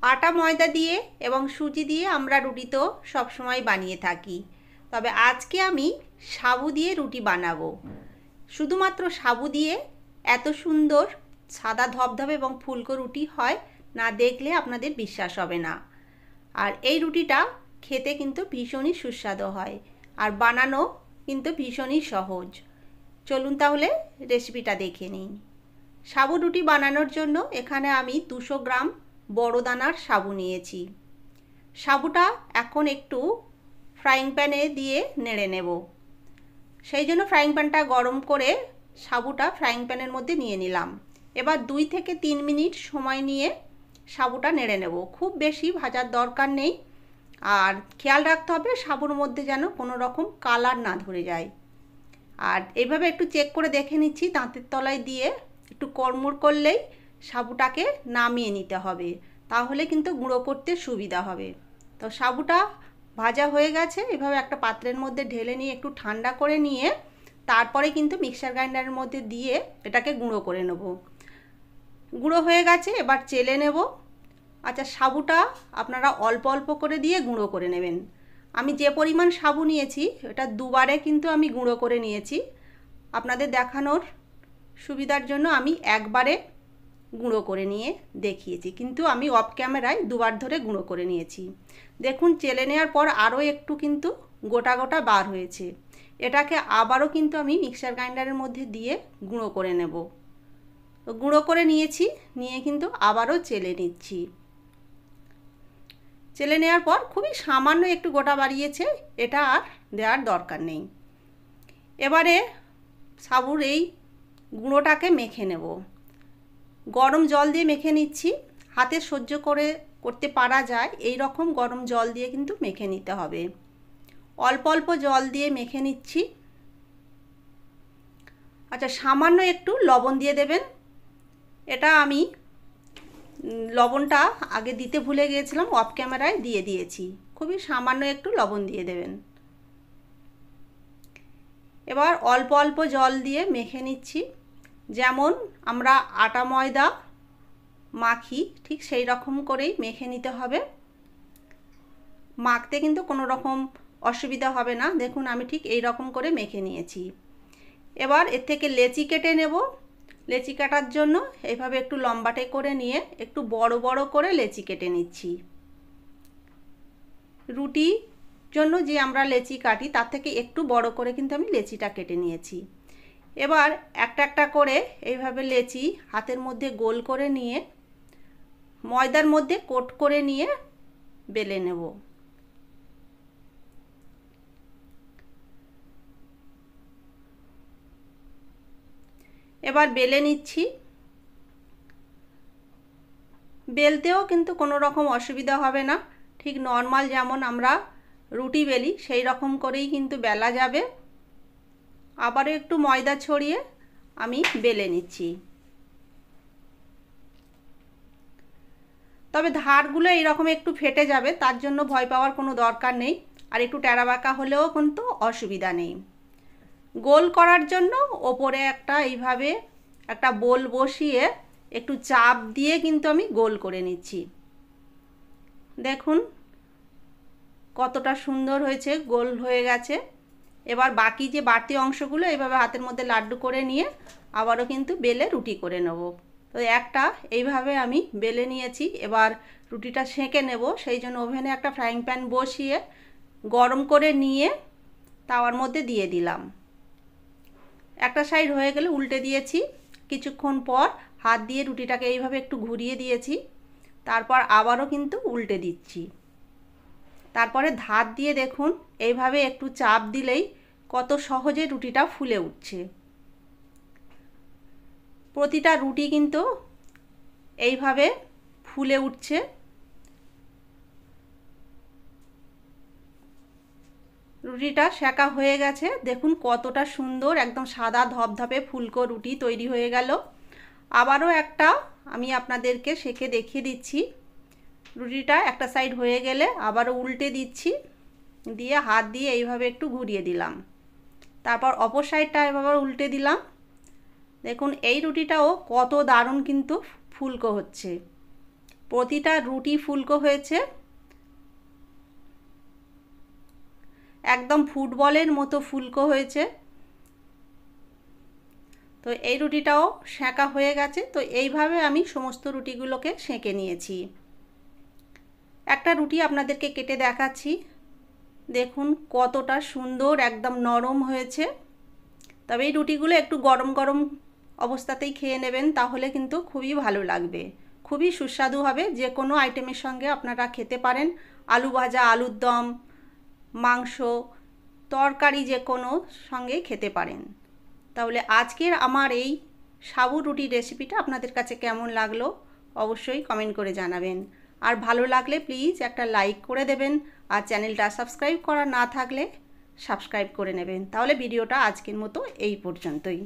আটা ময়দা দিয়ে এবং সুজি দিয়ে আমরা রুটি তো সবসময় বানিয়ে থাকি, তবে আজকে আমি সাবু দিয়ে রুটি বানাবো। শুধুমাত্র সাবু দিয়ে এত সুন্দর সাদা ধবধবে এবং ফুলকো রুটি হয় না দেখলে আপনাদের বিশ্বাস হবে না। আর এই রুটিটা খেতে কিন্তু ভীষণই সুস্বাদু হয় আর বানানো কিন্তু ভীষণই সহজ। চলুন তাহলে রেসিপিটা দেখে নিই। সাবু রুটি বানানোর জন্য এখানে আমি 200 গ্রাম বড় দানার সাবু নিয়েছি। সাবুটা এখন একটু ফ্রাইং প্যানে দিয়ে নেড়ে নেব। সেই জন্য ফ্রাইং প্যানটা গরম করে সাবুটা ফ্রাইং প্যানের মধ্যে নিয়ে নিলাম। এবার 2 থেকে 3 মিনিট সময় নিয়ে সাবুটা নেড়ে নেব। খুব বেশি ভাজার দরকার নেই, আর খেয়াল রাখতে হবে সাবুর মধ্যে যেন কোনো রকম কালার না ধরে যায়। আর এইভাবে একটু চেক করে দেখে নিচ্ছি, দাঁতের তলায় দিয়ে একটু কড়মুড় করলেই সাবুটাকে নামিয়ে নিতে হবে, তাহলে কিন্তু গুঁড়ো করতে সুবিধা হবে। তো সাবুটা ভাজা হয়ে গেছে, এভাবে একটা পাত্রের মধ্যে ঢেলে নিয়ে একটু ঠান্ডা করে নিয়ে তারপরে কিন্তু মিক্সার গ্রাইন্ডারের মধ্যে দিয়ে এটাকে গুঁড়ো করে নেব। গুঁড়ো হয়ে গেছে, এবার চেলে নেব। আচ্ছা, সাবুটা আপনারা অল্প অল্প করে দিয়ে গুঁড়ো করে নেবেন। আমি যে পরিমাণ সাবু নিয়েছি এটা দুবারে কিন্তু আমি গুঁড়ো করে নিয়েছি। আপনাদের দেখানোর সুবিধার জন্য আমি একবারে গুঁড়ো করে নিয়ে দেখিয়েছি, কিন্তু আমি অফ ক্যামেরায় দুবার ধরে গুঁড়ো করে নিয়েছি। দেখুন চেলে নেওয়ার পর আরও একটু কিন্তু গোটা গোটা বার হয়েছে। এটাকে আবারও কিন্তু আমি মিক্সার গ্রাইন্ডারের মধ্যে দিয়ে গুঁড়ো করে নেব। তো গুঁড়ো করে নিয়েছি, নিয়ে কিন্তু আবারও চেলে নিচ্ছি। চেলে নেওয়ার পর খুবই সামান্য একটু গোটা বাড়িয়েছে, এটা আর দেওয়ার দরকার নেই। এবারে সাবুর এই গুঁড়োটাকে মেখে নেব। গরম জল দিয়ে মেখে নিচ্ছি। হাতে সহ্য করতে পারা যায় এই রকম গরম জল দিয়ে কিন্তু মেখে নিতে হবে। অল্প অল্প জল দিয়ে মেখে নিচ্ছি। আচ্ছা, সামান্য একটু লবণ দিয়ে দেবেন। এটা আমি লবণটা আগে দিতে ভুলে গিয়েছিলাম, অফ ক্যামেরায় দিয়ে দিয়েছি। খুবই সামান্য একটু লবণ দিয়ে দেবেন। এবার অল্প অল্প জল দিয়ে মেখে নিচ্ছি। যেমন আমরা আটা ময়দা মাখি ঠিক সেই রকম করেই মেখে নিতে হবে। মাখতে কিন্তু কোনো রকম অসুবিধা হবে না। দেখুন আমি ঠিক এই রকম করে মেখে নিয়েছি। এবার এর থেকে লেচি কেটে নেব। লেচি কাটার জন্য এইভাবে একটু লম্বাটে করে নিয়ে একটু বড় বড় করে লেচি কেটে নিচ্ছি। রুটি জন্য যে আমরা লেচি কাটি তার থেকে একটু বড় করে কিন্তু আমি লেচিটা কেটে নিয়েছি। এবার একটা একটা করে এইভাবে লেচি হাতের মধ্যে গোল করে নিয়ে ময়দার মধ্যে কোট করে নিয়ে বেলে নেব। এবার বেলে নিচ্ছি। বেলতেও কিন্তু কোনো রকম অসুবিধা হবে না, ঠিক নর্মাল যেমন আমরা রুটি বেলি সেই রকম করেই কিন্তু বেলা যাবে। আবারও একটু ময়দা ছড়িয়ে আমি বেলে নিচ্ছি। তবে ধারগুলো এইরকম একটু ফেটে যাবে, তার জন্য ভয় পাওয়ার কোনো দরকার নেই। আর একটু টেরা বাঁকা হলেও কিন্তু অসুবিধা নেই। গোল করার জন্য ওপরে এইভাবে একটা বোল বসিয়ে একটু চাপ দিয়ে কিন্তু আমি গোল করে নিচ্ছি। দেখুন কতটা সুন্দর হয়েছে, গোল হয়ে গেছে। এবার বাকি যে বাড়তি অংশগুলো এইভাবে হাতের মধ্যে লাড্ডু করে নিয়ে আবারও কিন্তু বেলে রুটি করে নেব। তো একটা এইভাবে আমি বেলে নিয়েছি। এবার রুটিটা সেঁকে নেব, সেই জন্য ওভেনে একটা ফ্রাইং প্যান বসিয়ে গরম করে নিয়ে তাওয়ার মধ্যে দিয়ে দিলাম। একটা সাইড হয়ে গেলে উল্টে দিয়েছি। কিছুক্ষণ পর হাত দিয়ে রুটিটাকে এইভাবে একটু ঘুরিয়ে দিয়েছি, তারপর আবারও কিন্তু উল্টে দিচ্ছি। তারপরে ধার দিয়ে দেখুন এইভাবে একটু চাপ দিলেই কত সহজে রুটিটা ফুলে উঠছে। প্রতিটা রুটি কিন্তু এইভাবে ফুলে উঠছে। রুটিটা সেকা হয়ে গেছে, দেখুন কতটা সুন্দর একদম সাদা ধবধবে ফুলকো রুটি তৈরি হয়ে গেল। আবারও একটা আমি আপনাদেরকে সেকে দেখিয়ে দিচ্ছি। রুটিটা একটা সাইড হয়ে গেলে আবারও উল্টে দিচ্ছি, দিয়ে হাত দিয়ে এইভাবে একটু ঘুরিয়ে দিলাম। তারপর অপর সাইডটা এভাবে উল্টে দিলাম। দেখুন এই রুটিটাও কত দারুণ কিন্তু ফুলকো হচ্ছে। প্রতিটা রুটি ফুলকো হয়েছে, একদম ফুটবলের মতো ফুলকো হয়েছে। তো এই রুটিটাও সেঁকা হয়ে গেছে। তো এইভাবে আমি সমস্ত রুটিগুলোকে সেঁকে নিয়েছি। একটা রুটি আপনাদেরকে কেটে দেখাচ্ছি, দেখুন কতটা সুন্দর একদম নরম হয়েছে। তবে এই রুটিগুলো একটু গরম গরম অবস্থাতেই খেয়ে নেবেন, তাহলে কিন্তু খুবই ভালো লাগবে, খুবই সুস্বাদু হবে। যে কোনো আইটেমের সঙ্গে আপনারা খেতে পারেন, আলু ভাজা, আলুর দম, মাংস, তরকারি যে কোনো সঙ্গে খেতে পারেন। তাহলে আজকের আমার এই সাবু রুটির রেসিপিটা আপনাদের কাছে কেমন লাগলো অবশ্যই কমেন্ট করে জানাবেন। আর ভালো লাগলে প্লিজ একটা লাইক করে দেবেন, আর চ্যানেলটা সাবস্ক্রাইব করা না থাকলে সাবস্ক্রাইব করে নেবেন। তাহলে ভিডিওটা আজকের মতো এই পর্যন্তই।